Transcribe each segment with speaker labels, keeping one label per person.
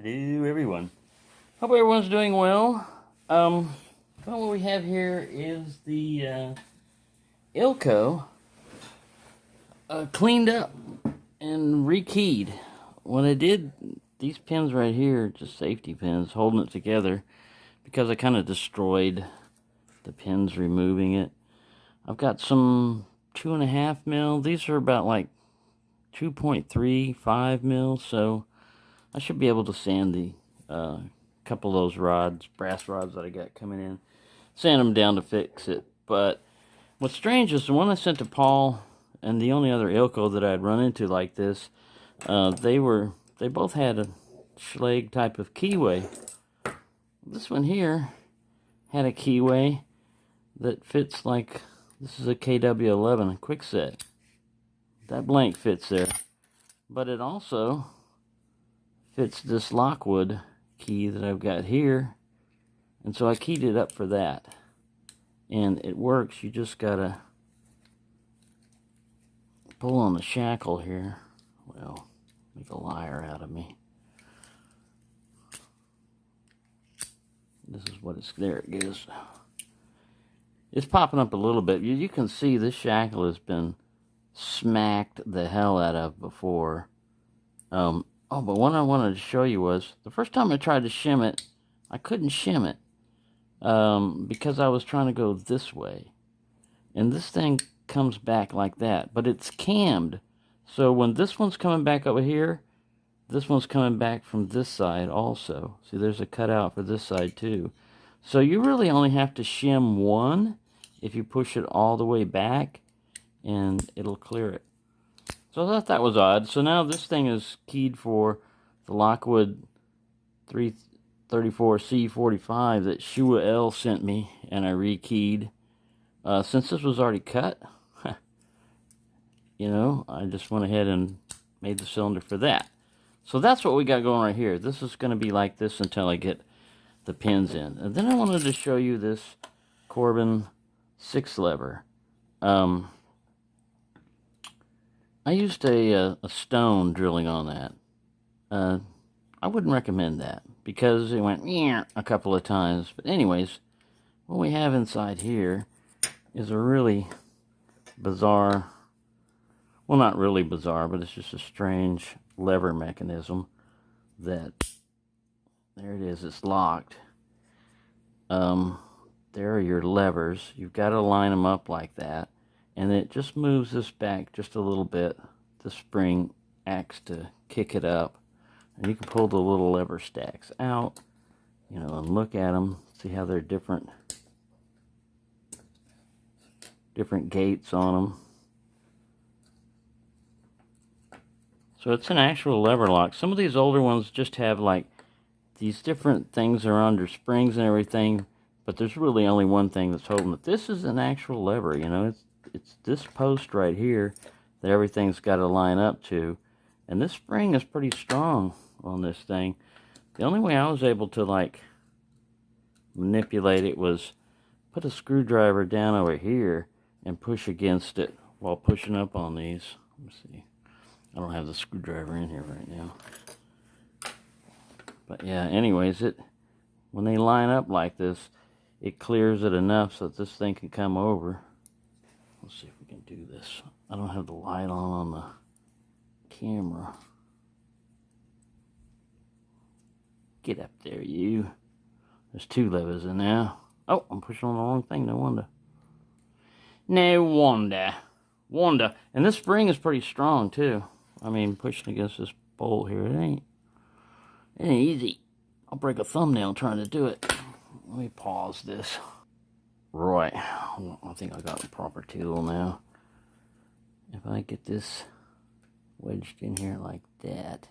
Speaker 1: Hello, everyone. Hope everyone's doing well. What we have here is the Ilco cleaned up and rekeyed. When I did these pins right here, just safety pins, holding it together, because I kind of destroyed the pins removing it. I've got some 2.5 mil. These are about like 2.35 mil, so I should be able to sand the couple of those rods, brass rods that I got coming in, sand them down to fix it. But what's strange is the one I sent to Paul and the only other Ilco that I had run into like this, they both had a Schlage type of keyway. This one here had a keyway that fits like, this is a KW11 quick set. That blank fits there, but it also fits this Lockwood key that I've got here, and so I keyed it up for that, and it works. You just gotta pull on the shackle here. Well, make a liar out of me. This is what it's, there it goes. It's popping up a little bit. You can see this shackle has been smacked the hell out of before. Oh, but what I wanted to show you was, the first time I tried to shim it, I couldn't shim it because I was trying to go this way. And this thing comes back like that, but it's cammed. So when this one's coming back over here, this one's coming back from this side also. See, there's a cutout for this side too. So you really only have to shim one if you push it all the way back, and it'll clear it. So I thought that was odd. So now this thing is keyed for the Lockwood 334C45 that Shua L sent me, and I rekeyed. Since this was already cut, you know, I just went ahead and made the cylinder for that. So that's what we got going right here. This is going to be like this until I get the pins in. And then I wanted to show you this Corbin 6-lever. I used a stone drilling on that. I wouldn't recommend that because it went a couple of times. But anyways, what we have inside here is a really bizarre, well, not really bizarre, but it's just a strange lever mechanism that, there it is, it's locked. There are your levers. You've got to line them up like that. And it just moves this back just a little bit. The spring acts to kick it up. And you can pull the little lever stacks out, you know, and look at them. See how they're different gates on them. So it's an actual lever lock. Some of these older ones just have like these different things that are under springs and everything, but there's really only one thing that's holding it. This is an actual lever, you know. It's this post right here that everything's got to line up to, and this spring is pretty strong on this thing. The only way I was able to like manipulate it was put a screwdriver down over here and push against it while pushing up on these. Let me see, I don't have the screwdriver in here right now, but yeah, anyways, when they line up like this, it clears it enough so that this thing can come over. Let's see if we can do this. I don't have the light on the camera. Get up there, you. There's two levers in there. Oh, I'm pushing on the wrong thing, no wonder. No wonder. And this spring is pretty strong, too. I mean, pushing against this bolt here, it ain't easy. I'll break a thumbnail trying to do it. Let me pause this. Right, I think I got the proper tool now. If I get this wedged in here like that,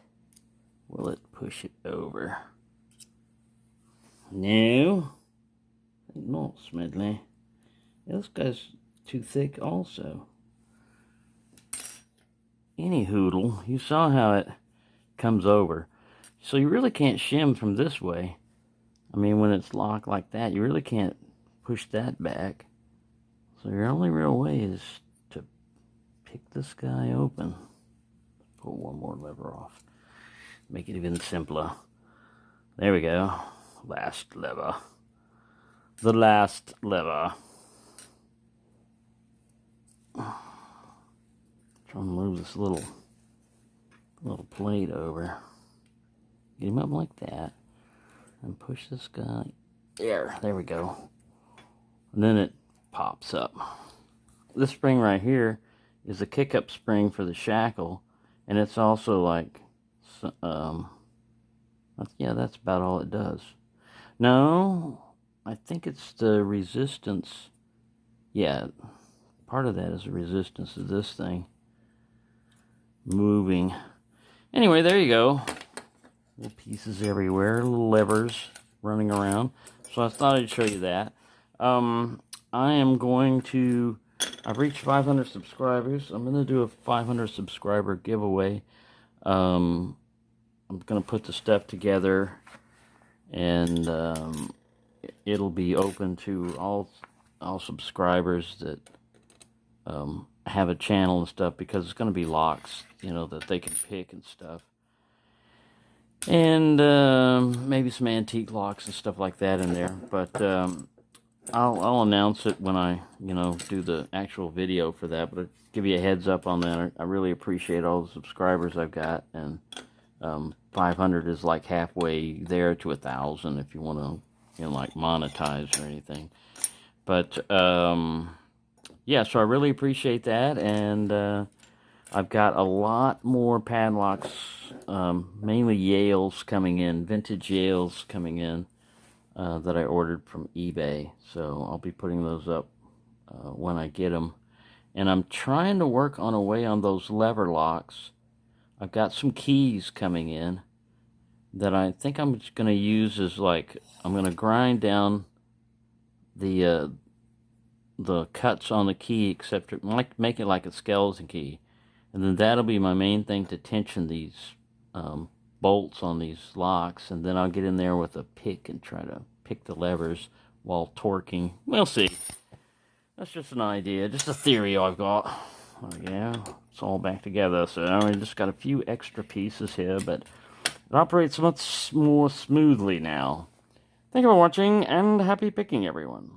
Speaker 1: will it push it over? No, I think not, Smedley. Yeah, this guy's too thick also. Any hoodle, you saw how it comes over. So you really can't shim from this way. I mean, when it's locked like that, you really can't push that back. So your only real way is to pick this guy open. Pull one more lever off. Make it even simpler. There we go. Last lever. The last lever. Trying to move this little plate over. Get him up like that. And push this guy. There we go. And then it pops up. This spring right here is a kick-up spring for the shackle. And it's also like, yeah, that's about all it does. No, I think it's the resistance. Yeah, part of that is the resistance of this thing moving. Anyway, there you go. Little pieces everywhere, little levers running around. So I thought I'd show you that. I am going to, I've reached 500 subscribers. I'm going to do a 500 subscriber giveaway. I'm going to put the stuff together, and it'll be open to all subscribers that have a channel and stuff, because it's going to be locks, you know, that they can pick and stuff. And maybe some antique locks and stuff like that in there. But I'll announce it when I, you know, do the actual video for that. But I'll give you a heads up on that. I really appreciate all the subscribers I've got. And 500 is like halfway there to 1,000 if you want to, you know, like monetize or anything. But yeah, so I really appreciate that. And I've got a lot more padlocks, mainly Yales coming in, vintage Yales coming in, that I ordered from eBay. So I'll be putting those up when I get them. And I'm trying to work on a way on those lever locks. I've got some keys coming in that I think I'm just going to use as like, I'm going to grind down the cuts on the key, except make it like a skeleton key. And then that'll be my main thing to tension these bolts on these locks. And then I'll get in there with a pick and try to pick the levers while torquing. We'll see. That's just an idea, just a theory I've got. Oh, yeah, it's all back together. So I just got a few extra pieces here, but it operates much more smoothly now. Thank you for watching, and happy picking, everyone.